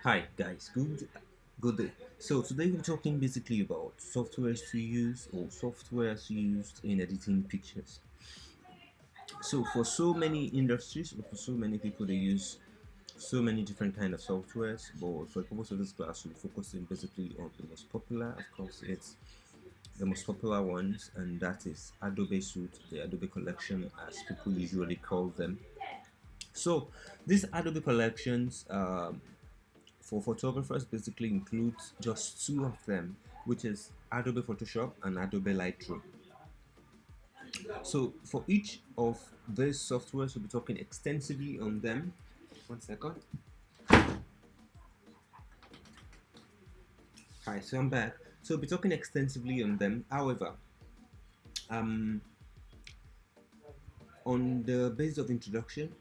Hi guys, good day. So today we're talking basically about softwares to use or softwares used in editing pictures. So for so many industries or for so many people they use so many different kind of softwares, but for the purpose of this class we're focusing basically on the most popular. Of course it's the most popular ones, and that is Adobe Suite, the Adobe collection as people usually call them. So these Adobe collections for photographers basically includes just two of them, which is Adobe Photoshop and Adobe Lightroom. So for each of these softwares, we'll be talking extensively on them. One second. Hi, so I'm back. So we'll be talking extensively on them. However, um, on the basis of introduction,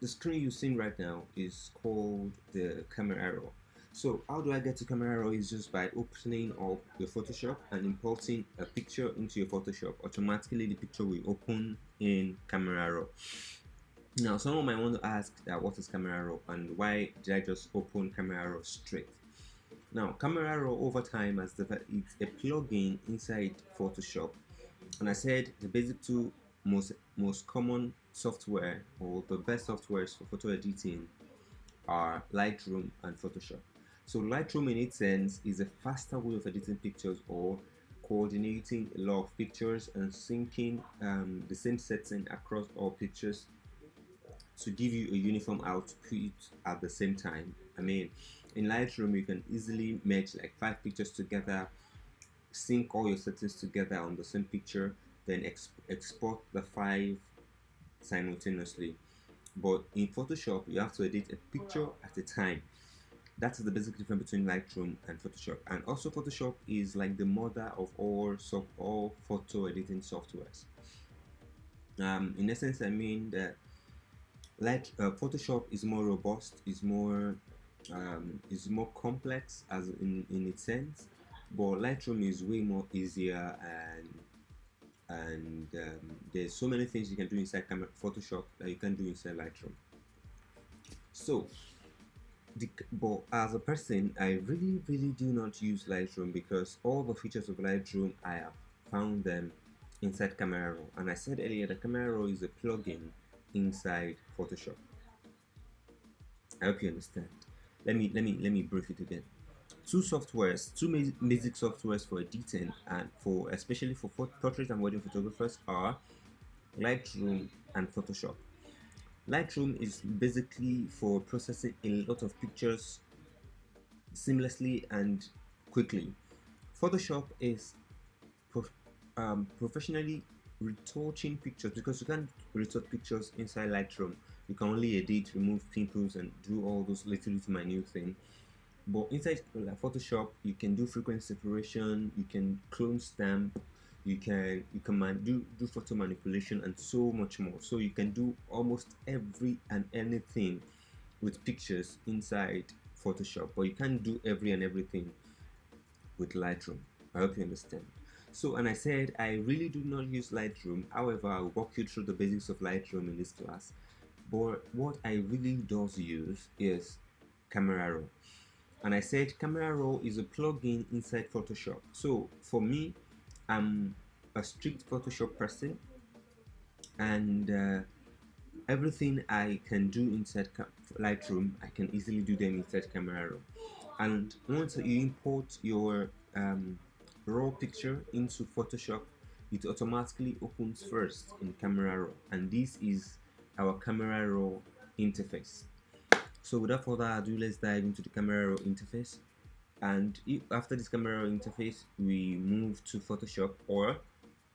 the screen you're seeing right now is called the camera arrow. So how do I get to camera arrow is just by opening up your Photoshop and importing a picture into your Photoshop. Automatically the picture will open in camera arrow. Now someone might want to ask that what is camera raw and why did I just open camera raw straight. Now camera raw over time has developed, it's a plugin inside Photoshop, and I said the basic two most common software or the best softwares for photo editing are Lightroom and Photoshop. So Lightroom in its sense is a faster way of editing pictures or coordinating a lot of pictures and syncing the same setting across all pictures to give you a uniform output at the same time. I mean, in Lightroom, you can easily merge like 5 pictures together, sync all your settings together on the same picture, then export the 5 simultaneously. But in Photoshop, you have to edit a picture at a time. That is the basic difference between Lightroom and Photoshop. And also, Photoshop is like the mother of all photo editing softwares. In essence, I mean that Photoshop is more robust, is more complex as in its sense, but Lightroom is way more easier, and there's so many things you can do inside Photoshop that you can do inside Lightroom. So, but as a person, I really do not use Lightroom because all the features of Lightroom I have found them inside Camera Raw, and I said earlier that Camera Raw is a plugin inside Photoshop. I hope you understand. Let me brief it again. Two basic softwares for editing and for especially for portrait and wedding photographers are Lightroom and Photoshop. Lightroom is basically for processing a lot of pictures seamlessly and quickly. Photoshop is prof professionally retouching pictures because you can't retouch pictures inside Lightroom. You can only edit, remove pimples, and do all those little minute things. But inside Photoshop, you can do frequency separation, you can clone stamp, do photo manipulation, and so much more. So you can do almost every and anything with pictures inside Photoshop, but you can't do every and everything with Lightroom. I hope you understand. So, and I said I really do not use Lightroom. However, I'll walk you through the basics of Lightroom in this class. But what I really does use is Camera Raw. And I said Camera Raw is a plugin inside Photoshop. So for me, I'm a strict Photoshop person, and everything I can do inside Lightroom, I can easily do them inside Camera Raw. And once you import your raw picture into Photoshop, it automatically opens first in Camera Raw, and this is our Camera Raw interface. So without further ado, let's dive into the Camera Raw interface. And after this Camera Raw interface, we move to Photoshop, or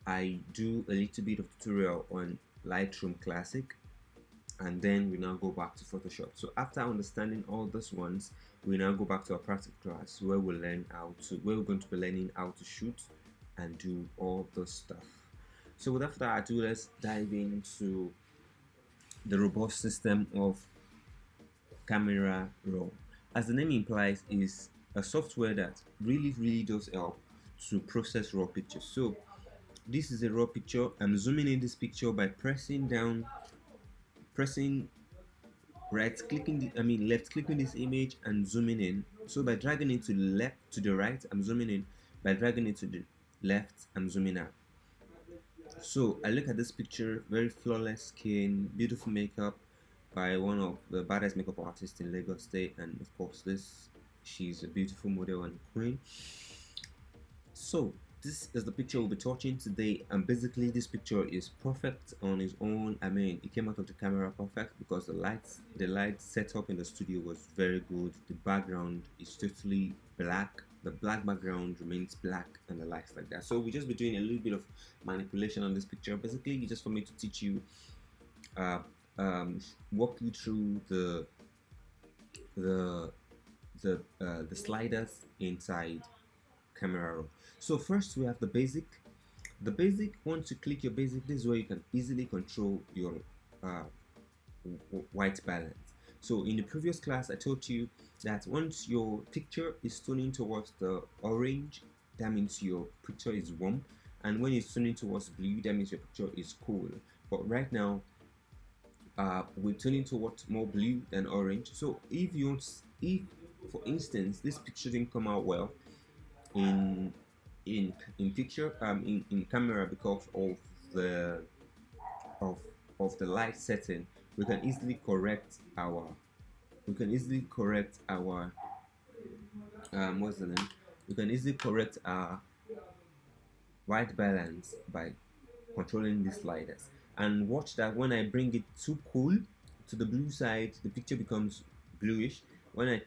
I do a little bit of tutorial on Lightroom Classic, and then we now go back to Photoshop. So after understanding all these ones, we now go back to our practice class where we're going to be learning how to shoot and do all this stuff. So without further ado, let's dive into the robust system of Camera Raw. As the name implies, is a software that really does help to process raw pictures. So this is a raw picture. I'm zooming in this picture by pressing left clicking this image and zooming in. So by dragging it to the left, to the right, I'm zooming in. By dragging it to the left, I'm zooming out. So I look at this picture, very flawless skin, beautiful makeup by one of the baddest makeup artists in Lagos State, and of course she's a beautiful model and queen. So this is the picture we'll be touching today, and basically this picture is perfect on its own. I mean, it came out of the camera perfect because the light setup in the studio was very good. The background is totally black. The black background remains black and the lights like that. So we'll just be doing a little bit of manipulation on this picture, basically just for me to teach you, walk you through the sliders inside Camera Raw. So first we have the basic. The basic, once you click your basic, this is where you can easily control your uh, white balance. So in the previous class I told you that once your picture is turning towards the orange, that means your picture is warm, and when it's turning towards blue, that means your picture is cool. But right now we're turning towards more blue than orange. So if for instance this picture didn't come out well in picture in camera because of the light setting, we can easily correct our what's the name we can easily correct our white balance by controlling the sliders. And watch that when I bring it too cool to the blue side, the picture becomes bluish. When I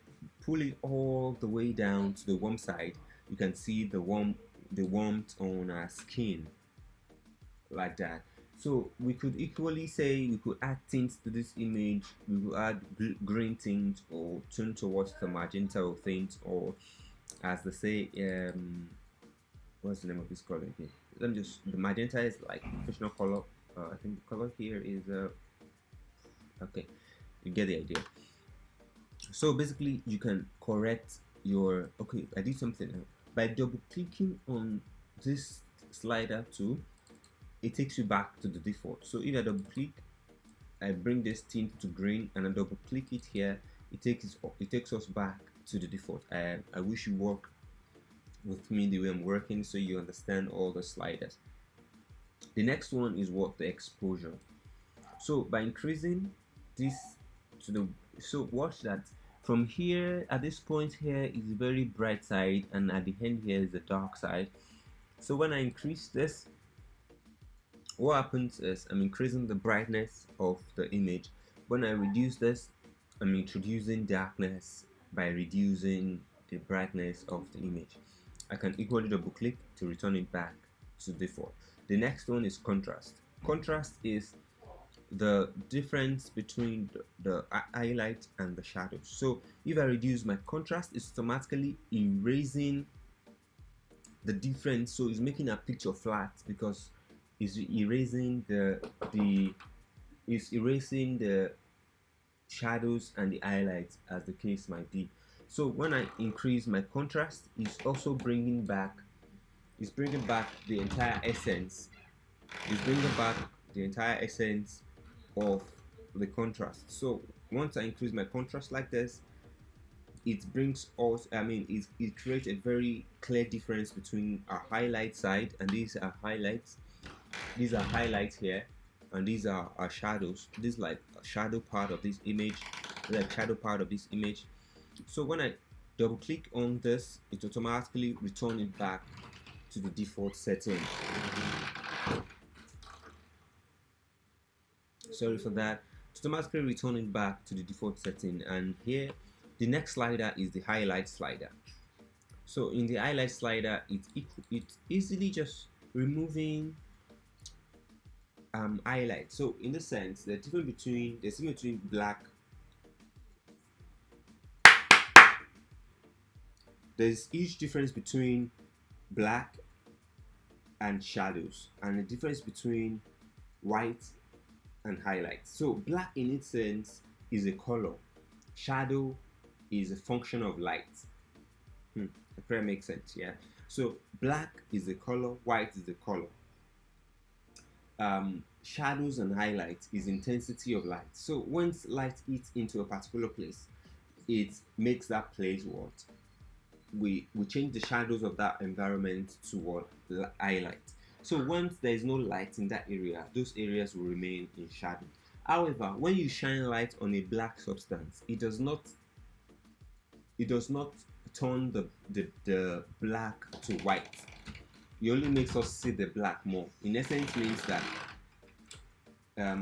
pull it all the way down to the warm side, you can see the warmth on our skin, like that. So we could equally say we could add tints to this image. We could add green tint or turn towards the magenta tint, or as they say, what's the name of this color here? Let me just, the magenta is like professional color. I think the color here is okay, you get the idea. So basically you can correct your, okay, I did something else. By double clicking on this slider tool, it takes you back to the default. So if I double click, I bring this tint to green, and I double click it here, it takes us back to the default. I wish you work with me the way I'm working so you understand all the sliders. The next one is what the exposure. So by increasing this to the, so watch that from here, at this point here is the very bright side, and at the end here is the dark side. So when I increase this, what happens is I'm increasing the brightness of the image. When I reduce this, I'm introducing darkness by reducing the brightness of the image. I can equally double click to return it back to default. The next one is contrast. Contrast is the difference between the highlight and the shadows. So if I reduce my contrast, it's automatically erasing the difference. So it's making a picture flat because it's erasing the shadows and the highlights, as the case might be. So when I increase my contrast, it's also bringing back the entire essence. It's bringing back the entire essence of the contrast. So once I increase my contrast like this, it brings us, it creates a very clear difference between our highlight side, and these are highlights. These are highlights here, and these are our shadows. This is like a shadow part of this image. So when I double click on this, it automatically returns it back to the default setting. Sorry for that. It's automatically returning back to the default setting. And here the next slider is the highlight slider. So in the highlight slider, it's easily just removing highlight. So in the sense, there's difference between black. There's huge difference between black and shadows, and the difference between white and highlights. So black in its sense is a color. Shadow is a function of light. That probably makes sense, yeah. So black is the color, white is the color. shadows and highlights is intensity of light. So once light hits into a particular place, it makes that place what we change the shadows of that environment to what highlight. So once there is no light in that area, those areas will remain in shadow. However, when you shine light on a black substance, it does not turn the black to white. It only makes us see the black more. In essence, means that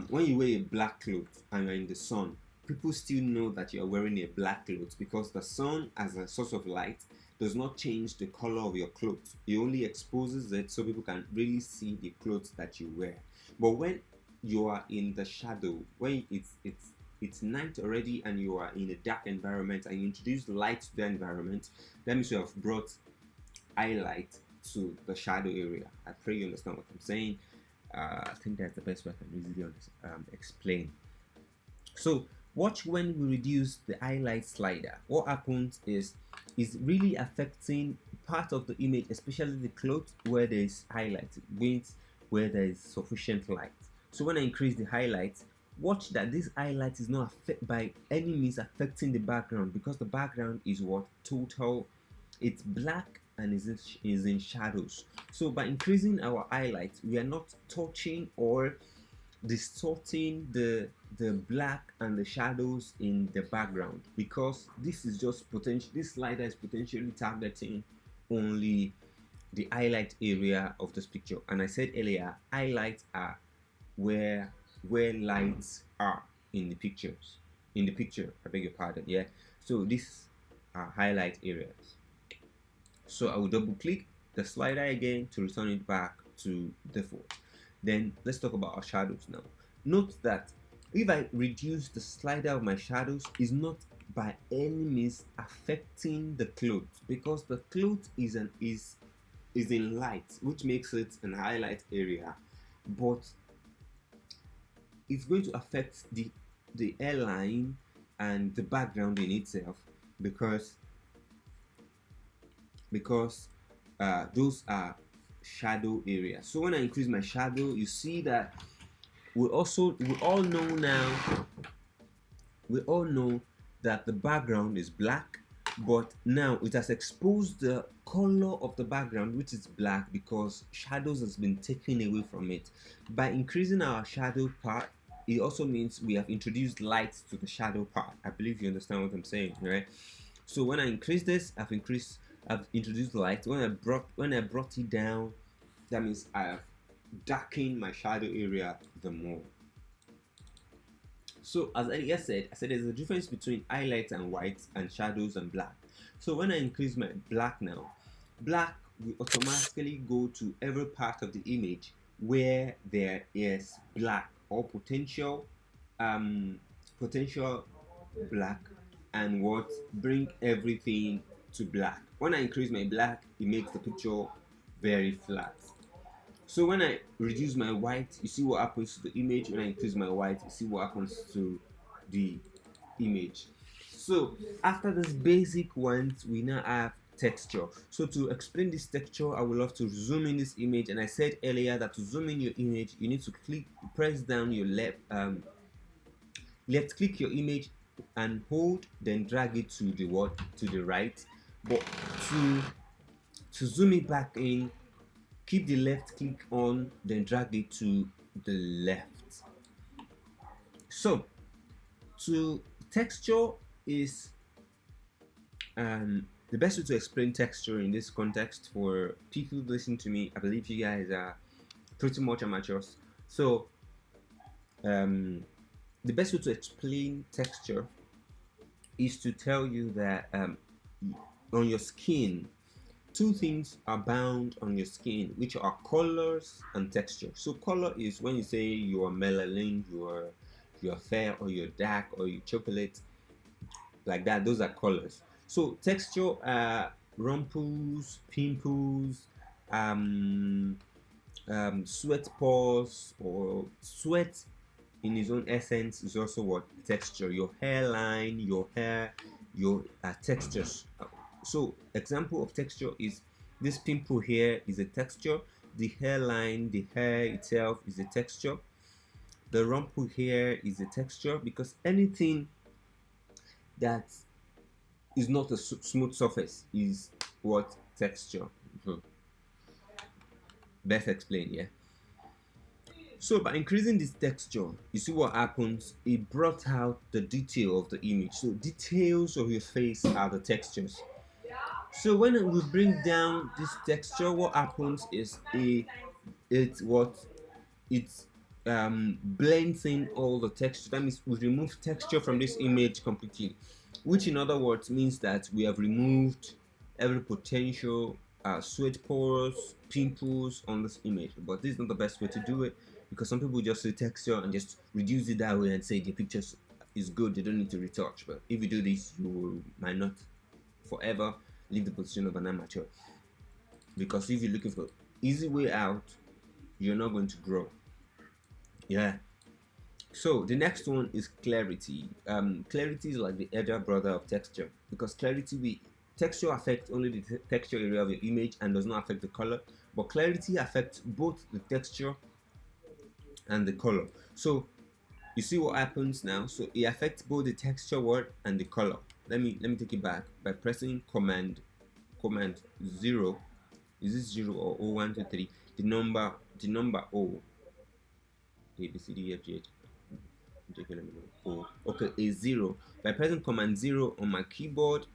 when you wear a black cloth and you're in the sun, people still know that you're wearing a black cloth because the sun, as a source of light, does not change the color of your clothes. It only exposes it so people can really see the clothes that you wear. But when you are in the shadow, when it's night already and you are in a dark environment and you introduce light to the environment, that means you have brought highlight to the shadow area. I pray you understand what I'm saying. I think that's the best way I can easily explain. So watch when we reduce the highlight slider. What happens is really affecting part of the image, especially the clothes where there is highlight, means where there is sufficient light. So when I increase the highlight, watch that this highlight is not by any means affecting the background, because the background is what total, it's black and is in shadows. So by increasing our highlight, we are not touching or distorting the black and the shadows in the background, because this is just this slider is potentially targeting only the highlight area of this picture. And I said earlier, highlights are where lights are in the picture. I beg your pardon. Yeah, so these are highlight areas. So I will double click the slider again to return it back to default. Then let's talk about our shadows now. Note that if I reduce the slider of my shadows, is not by any means affecting the cloth, because the cloth is in light, which makes it an highlight area, but it's going to affect the airline and the background in itself, because those are shadow areas. So when I increase my shadow, you see that we all know that the background is black, but now it has exposed the color of the background, which is black, because shadows has been taken away from it. By increasing our shadow part, it also means we have introduced light to the shadow part. I believe you understand what I'm saying, right? So when I increase this, I've introduced light. When I brought it down, that means I have darkened my shadow area the more. So as I said there's a difference between highlights and whites and shadows and black. So when I increase my black now, black will automatically go to every part of the image where there is black or potential black, and what bring everything to black. When I increase my black, it makes the picture very flat. So when I reduce my white, you see what happens to the image. When I increase my white, you see what happens to the image. So after this basic ones, we now have texture. So to explain this texture, I would love to zoom in this image. And I said earlier that to zoom in your image, you need to press down your left click your image and hold, then drag it to the right. But to zoom it back in, keep the left click on, then drag it to the left. So to texture is the best way to explain texture in this context for people listening to me. I believe you guys are pretty much amateurs. So the best way to explain texture is to tell you that on your skin, two things are bound on your skin, which are colors and texture. So color is when you say you are melanin, you are fair, or you're dark, or you chocolate, like that. Those are colors. So texture are rumples, pimples, sweat pores, or sweat in its own essence is also what texture. Your hairline, your hair, your textures. So example of texture is this pimple here is a texture. The hairline, the hair itself is a texture. The rumple here is a texture, because anything that is not a smooth surface is what texture. Best explain, yeah. So by increasing this texture, you see what happens? It brought out the detail of the image. So details of your face are the textures. So when we bring down this texture, what happens is it blends in all the texture. That means we remove texture from this image completely, which in other words means that we have removed every potential sweat pores, pimples on this image. But this is not the best way to do it, because some people just say texture and just reduce it that way and say the picture is good, they don't need to retouch. But if you do this, might not forever leave the position of an amateur, because if you're looking for easy way out, you're not going to grow. Yeah. So the next one is clarity. Clarity is like the elder brother of texture, because texture affects only the texture area of your image and does not affect the color, but clarity affects both the texture and the color. So you see what happens now. So it affects both the texture word and the color. Let me take it back by pressing command 0. Is this 0 or O 1 2 3? The number O. A B C D E F G H. Okay, a 0. By pressing command 0 on my keyboard,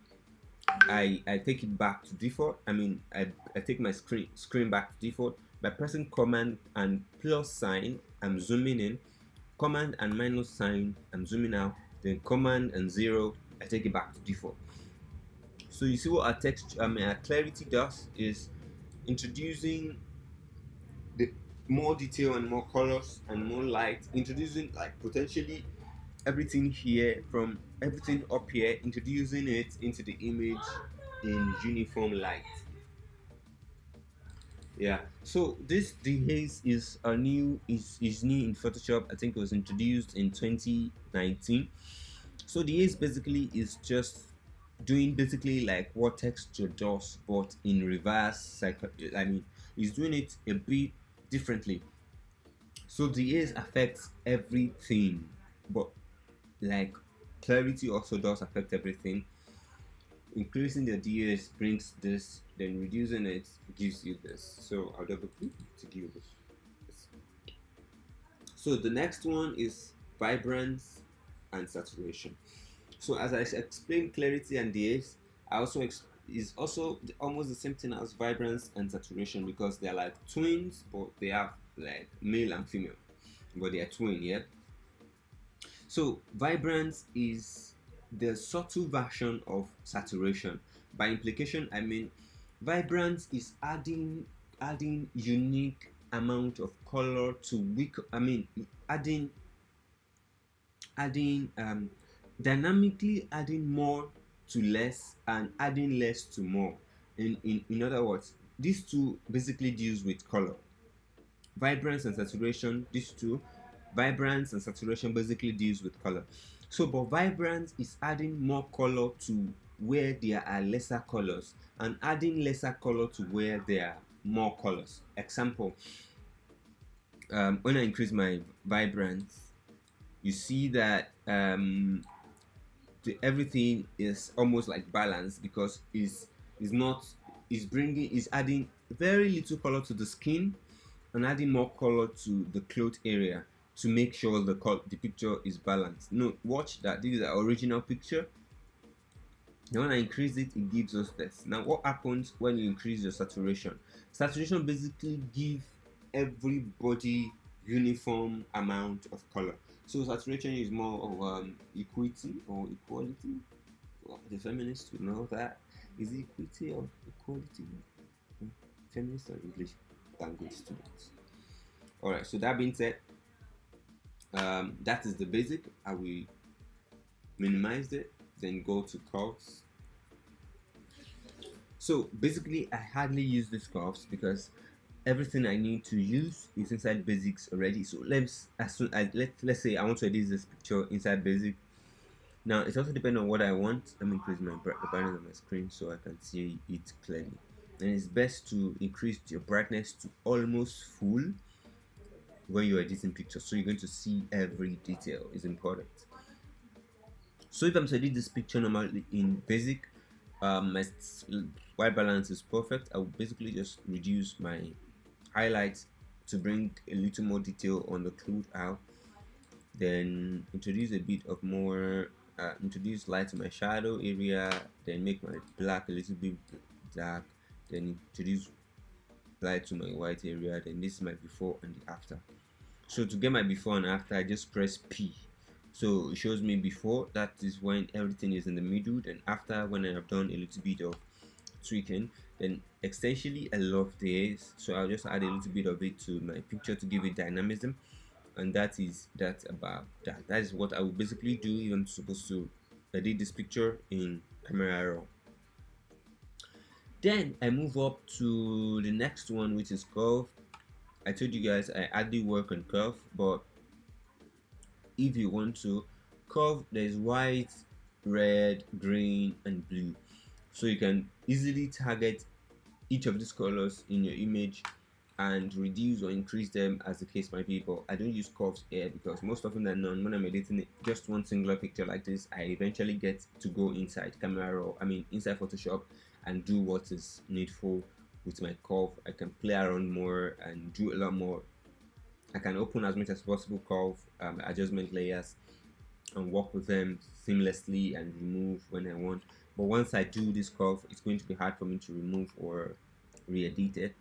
I take it back to default. I take my screen back to default. By pressing command and plus sign, I'm zooming in. Command and minus sign, I'm zooming out. Then command and 0, I take it back to default. So you see what our clarity does is introducing the more detail and more colors and more light, introducing like potentially everything here, from everything up here, introducing it into the image in uniform light. Yeah, so this dehaze is new in Photoshop. I think it was introduced in 2019. So dehaze basically is just doing basically like what texture does, but in reverse. It's doing it a bit differently. So dehaze affects everything, but like clarity also does affect everything. Increasing the dehaze brings this, then reducing it gives you this. So I'll double click to give you this. So the next one is vibrance and saturation. So as I explained clarity and dehaze, is also almost the same thing as vibrance and saturation, because they're like twins, but they have like male and female, but they are twin, yeah. So vibrance is the subtle version of saturation. By implication, I mean vibrance is adding unique amount of color to adding dynamically adding more to less and adding less to more. In other words, these two basically deals with color. Vibrance and saturation, vibrance and saturation basically deals with color. So but vibrance is adding more color to where there are lesser colors, and adding lesser color to where there are more colors. Example, when I increase my vibrance, you see that everything is almost like balanced, because is adding very little color to the skin and adding more color to the cloth area to make sure the picture is balanced. No, watch that. This is the original picture. Now when I increase it, it gives us this. Now what happens when you increase your saturation? Saturation basically gives everybody uniform amount of color. So saturation is more of equity or equality. Well, the feminists will know that. Is it equity or equality? Feminist or English language students. Alright, so that being said, that is the basic. I will minimize it, then go to curves. So basically I hardly use these curves because everything I need to use is inside basics already. So let's say I want to edit this picture inside basic. Now it also depends on what I want. Let me increase the brightness of my screen so I can see it clearly. And it's best to increase your brightness to almost full. when you're editing pictures, so you're going to see every detail. Is important. So if I'm to edit this picture normally in basic, my white balance is perfect. I will basically just reduce my highlights to bring a little more detail on the cloth out, then introduce a bit of more introduce light to my shadow area, then make my black a little bit dark, then introduce light to my white area. Then this is my before and the after. So to get my before and after, I just press P. So it shows me before, that is when everything is in the middle, then after, when I have done a little bit of tweaking. Then essentially I love this, so I'll just add a little bit of it to my picture to give it dynamism. And that is that about that. That is what I will basically do if I'm supposed to edit this picture in Camera Raw. Then I move up to the next one, which is curve. I told you guys I hardly work on curve, but if you want to curve, there's white, red, green, and blue. So you can easily target each of these colors in your image and reduce or increase them as the case might be. But I don't use curves here because most often than not, when I'm editing just one singular picture like this, I eventually get to go inside Camera Raw, inside Photoshop, and do what is needful with my curve. I can play around more and do a lot more. I can open as much as possible curve adjustment layers and work with them seamlessly and remove when I want. But once I do this curve, it's going to be hard for me to remove or re-edit it.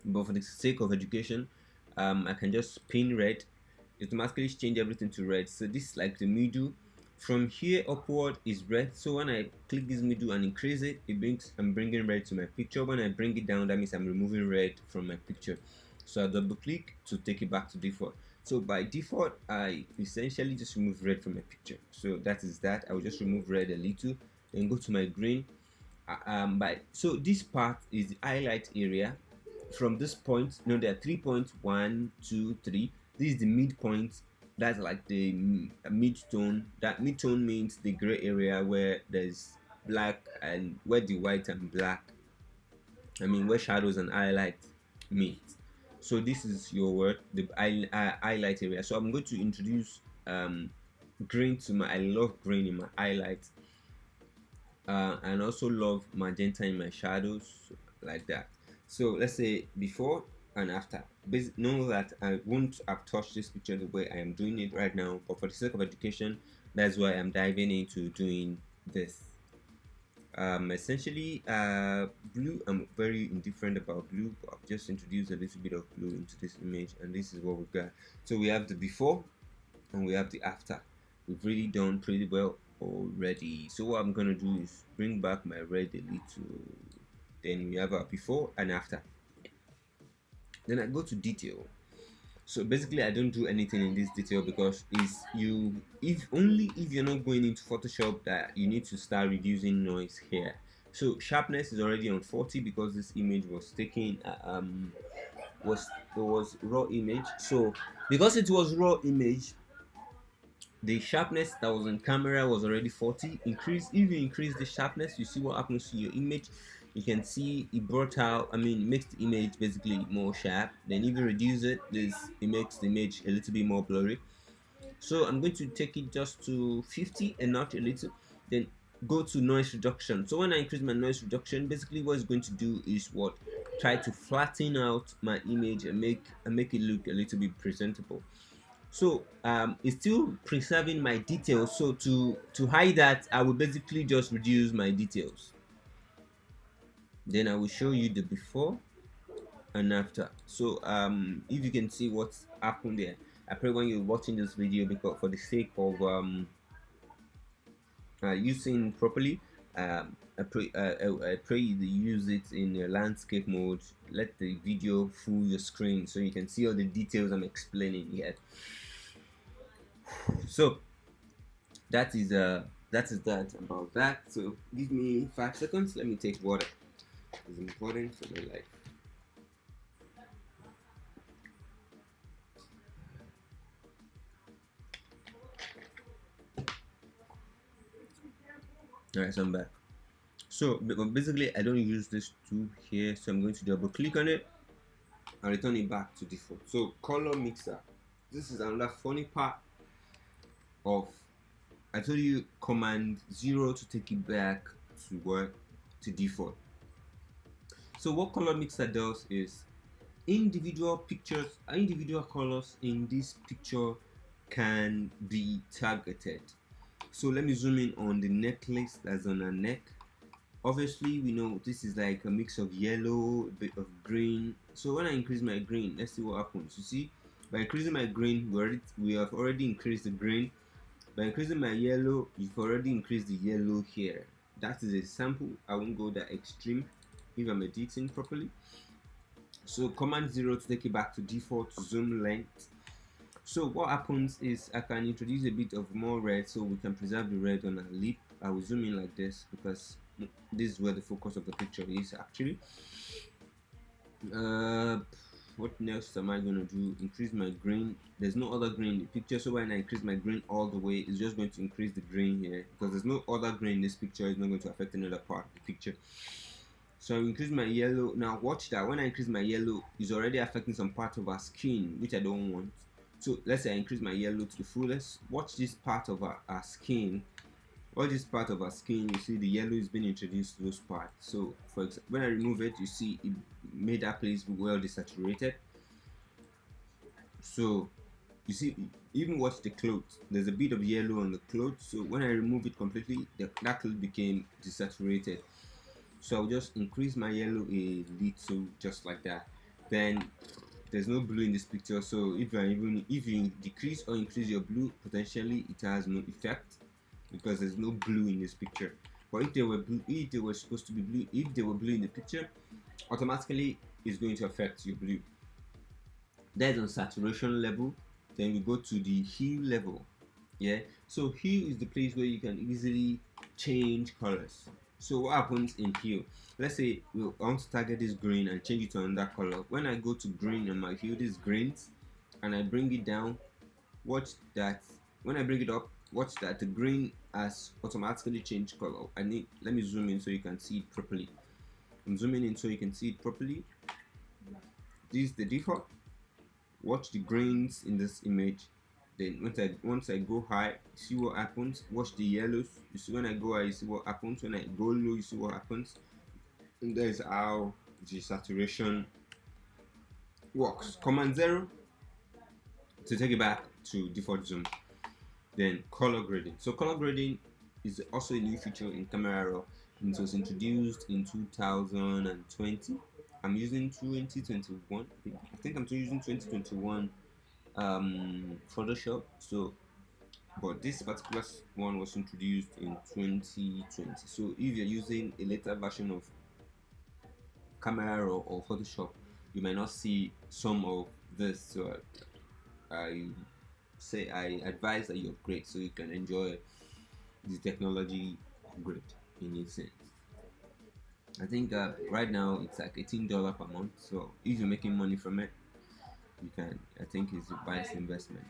But for the sake of education, I can just pin red. It automatically change everything to red. So this is like the middle. From here upward is red. So when I click this middle and increase it, I'm bringing red to my picture. When I bring it down, that means I'm removing red from my picture. So I double click to take it back to default. So by default, I essentially just remove red from my picture. So that is that. I will just remove red a little, then go to my green. So this part is the highlight area. From this point, there are 3 points, 1, 2, 3. This is the midpoint. That's like the mid-tone. That mid-tone means the gray area where there's black and where the white and black, where shadows and highlight meet. So this is your word, the highlight area. So I'm going to introduce green to I love green in my highlights, and also love magenta in my shadows, like that. So let's say before and after. Know that I won't have touched this picture the way I am doing it right now, but for the sake of education, that's why I'm diving into doing this. Essentially, blue, I'm very indifferent about blue, but I've just introduced a little bit of blue into this image, and this is what we've got. So we have the before and we have the after. We've really done pretty well already. So what I'm gonna do is bring back my red a little. Then we have our before and after. Then I go to detail. So basically I don't do anything in this detail because if you're not going into Photoshop that you need to start reducing noise here. So sharpness is already on 40 because this image was taken was raw image. So because it was raw image, the sharpness that was on camera was already 40. If you increase the sharpness, you see what happens to your image. You can see it brought out, makes the image basically more sharp. Then if you reduce it, it makes the image a little bit more blurry. So I'm going to take it just to 50 and not a little. Then go to noise reduction. So when I increase my noise reduction, basically what it's going to do is try to flatten out my image and make it look a little bit presentable. So it's still preserving my details. So to hide that, I will basically just reduce my details. Then I will show you the before and after. So if you can see what's happened there, I pray when you're watching this video, because for the sake of using properly, I pray you use it in a landscape mode. Let the video fool your screen so you can see all the details I'm explaining here. So that is that about that. So give me 5 seconds. Let me take water. It's important for my life. Alright, so I'm back. So basically I don't use this tool here, so I'm going to double click on it and return it back to default. So color mixer, this is another funny part of, I told you command 0 to take it back to what, to default. So what color mixer does is individual pictures, individual colors in this picture can be targeted. So let me zoom in on the necklace that's on her neck. Obviously we know this is like a mix of yellow, a bit of green. So when I increase my green, let's see what happens. You see, by increasing my green, we have already increased the green. By increasing my yellow, you've already increased the yellow here. That is a sample. I won't go that extreme if I'm editing properly. So command 0 to take it back to default zoom length. So what happens is I can introduce a bit of more red so we can preserve the red on our lip. I will zoom in like this because this is where the focus of the picture is actually. What else am I gonna do? Increase my green. There's no other green in the picture, so when I increase my green all the way, it's just going to increase the green here because there's no other green in this picture. It's not going to affect another part of the picture. So I increase my yellow. Now watch that, when I increase my yellow, it's already affecting some part of our skin, which I don't want. So let's say I increase my yellow to the fullest. Watch this part of our skin. All this part of our skin, you see the yellow is being introduced to those parts. So for example, when I remove it, you see it made that place well desaturated. So you see, even watch the clothes, there's a bit of yellow on the clothes. So when I remove it completely, that cloth became desaturated. So I'll just increase my yellow a little, just like that. Then there's no blue in this picture, so if you decrease or increase your blue, potentially it has no effect because there's no blue in this picture. But if they were blue, if they were supposed to be blue, if they were blue in the picture, automatically it's going to affect your blue. That's on saturation level. Then we go to the hue level. Yeah, so hue is the place where you can easily change colors. So what happens in hue? Let's say we want to target this green and change it to another color. When I go to green on my hue, this greens, and I bring it down, watch that. When I bring it up, watch that the green has automatically changed color. Let me zoom in so you can see it properly. I'm zooming in so you can see it properly. This is the default. Watch the greens in this image. Then once I go high, see what happens. Watch the yellows. You see when I go high, you see what happens. When I go low, you see what happens. And that is how the saturation works. Command 0 to take it back to default zoom. Then color grading. So color grading is also a new feature in Camera Raw. It was introduced in 2020. I'm using 2021. I think I'm using 2021 Photoshop. So but this particular one was introduced in 2020. So if you're using a later version of Camera Raw or Photoshop, you might not see some of this. So I advise that you upgrade so you can enjoy the technology upgrade in a sense. I think right now it's like $18 per month. So if you're making money from it, you can. I think it's a wise investment.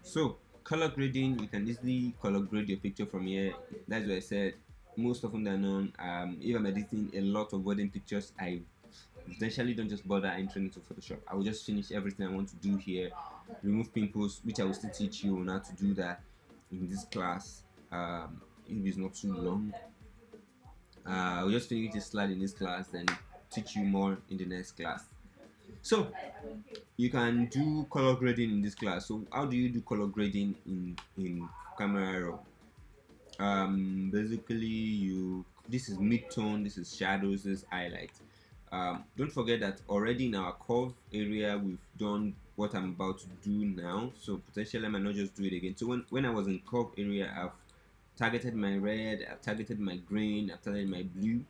So color grading, you can easily color grade your picture from here. That's what I said. Most often than not, if I'm editing a lot of wedding pictures, I potentially don't just bother entering into Photoshop. I will just finish everything I want to do here, remove pimples, which I will still teach you on how to do that in this class. If it's not too long, I'll just finish this slide in this class, then teach you more in the next class. So you can do color grading in this class. So how do you do color grading in Camera Raw? Basically, this is mid-tone, this is shadows, this is highlight. Don't forget that already in our curve area we've done what I'm about to do now, so potentially I might not just do it again. So when I was in curve area, I've targeted my red, I've targeted my green, I've targeted my blue,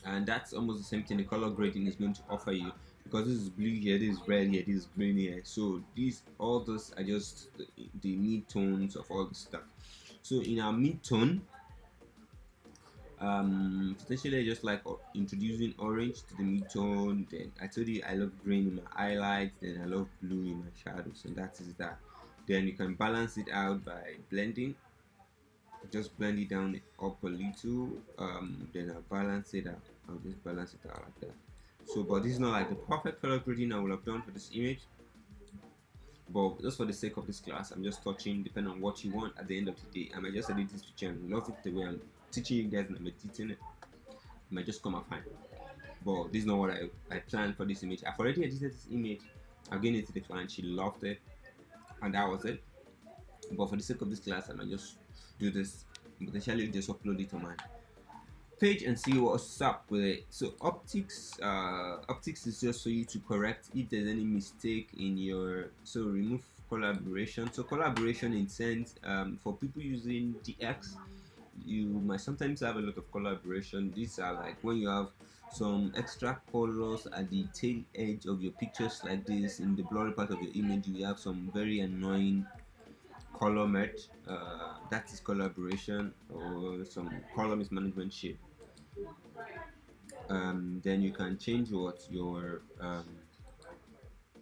and that's almost the same thing the color grading is going to offer you, because this is blue here, this is red here, this is green here. So all those are just the mid-tones of all the stuff. So in our mid-tone, potentially just like introducing orange to the mid-tone. Then I told you I love green in my highlights, then I love blue in my shadows, and that is that. Then you can balance it out by blending. Just blend it down up a little, then I'll balance it out. I'll just balance it out like that. So but this is not like the perfect color grading I would have done for this image, but just for the sake of this class, I'm just touching depending on what you want. At the end of the day, I might just edit this picture and love it the way I'm teaching you guys and I'm editing it. It might just come out fine, but this is not what I planned for this image. I've already edited this image, I've given it to the client, she loved it, and that was it. But for the sake of this class, I might just do this, potentially just upload it on my page and see what's up with it. So optics is just for you to correct if there's any mistake in your, so remove collaboration. So collaboration in sense, for people using DX, you might sometimes have a lot of collaboration. These are like when you have some extra colors at the tail edge of your pictures, like this in the blurry part of your image, you have some very annoying color merge. That is collaboration, or some color mismanagement shape. Then you can change what your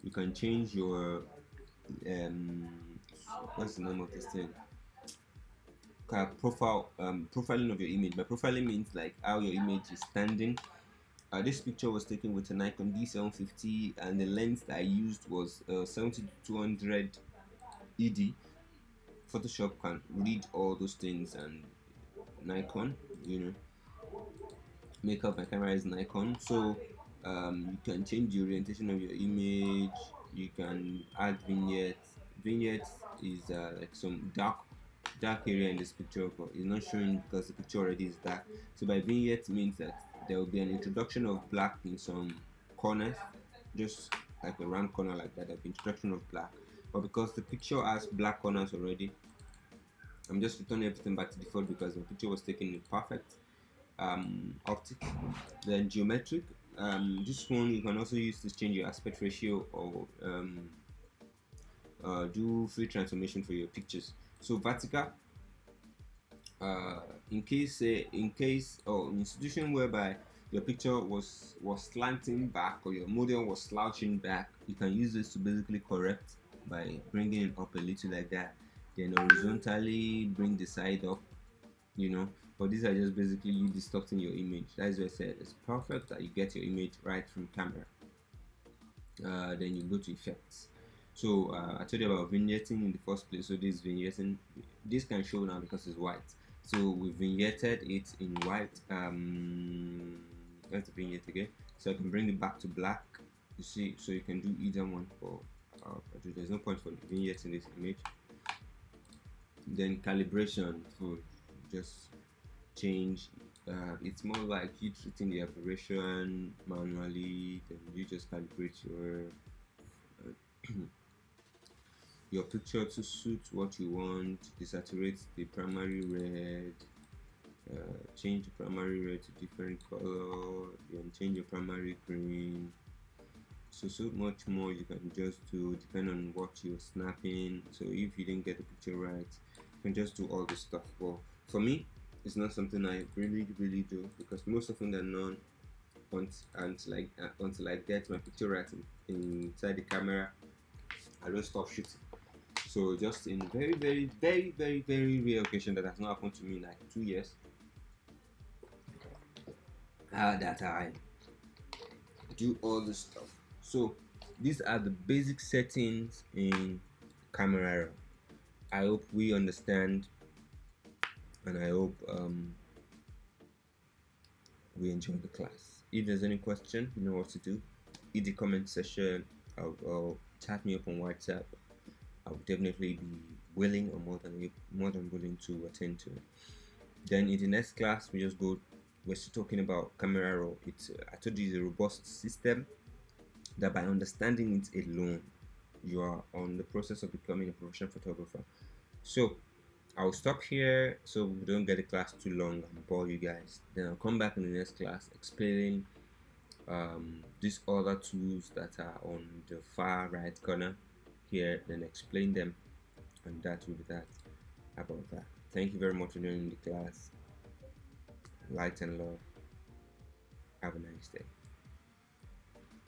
you can change your what's the name of this thing, profiling of your image. By profiling means like how your image is standing. This picture was taken with a Nikon D750 and the lens that I used was 70-200 ED. Photoshop can read all those things, and Nikon, you know, makeup, my camera is Nikon. So you can change the orientation of your image, you can add vignettes. Vignettes is like some dark area in this picture, but it's not showing because the picture already is dark. So by vignette means that there will be an introduction of black in some corners, just like a round corner like that, there'll be introduction of black. But because the picture has black corners already, I'm just returning everything back to default because the picture was taken in perfect optic. Then geometric, this one you can also use to change your aspect ratio or do free transformation for your pictures. So vertical, in case or an institution whereby your picture was slanting back or your model was slouching back, you can use this to basically correct by bringing it up a little like that. Then horizontally bring the side up, you know. But these are just basically you distorting your image. That's why I said it's perfect that you get your image right from camera. Then you go to effects. So I told you about vignetting in the first place. So this vignetting, this can show now because it's white. So we vignetted it in white. That's the vignette again. So I can bring it back to black. You see, so you can do either one. For there's no point for vignette in this image. Then calibration, for just change. It's more like you treating the aberration manually. Then you just calibrate your picture to suit what you want. Desaturate the primary red, change the primary red to different color, then change your primary green. So much more you can just do depending on what you're snapping. So if you didn't get the picture right, you can just do all this stuff. Well, for me, it's not something I really do because most often than not, until I get my picture right inside the camera, I don't stop shooting. So just in very rare occasion that has not happened to me in like 2 years, that I do all this stuff. So these are the basic settings in Camera Raw. I hope we understand, and I hope we enjoy the class. If there's any question, you know what to do. In the comment section, or chat me up on WhatsApp. I will definitely be willing or more than willing to attend to it. Then in the next class, we're still talking about Camera Raw. I told you it's a robust system that by understanding it alone, you are on the process of becoming a professional photographer. So I'll stop here so we don't get the class too long and bore you guys. Then I'll come back in the next class explaining these other tools that are on the far right corner here, then explain them, and that will be that about that. Thank you very much for joining the class. Light and love. Have a nice day.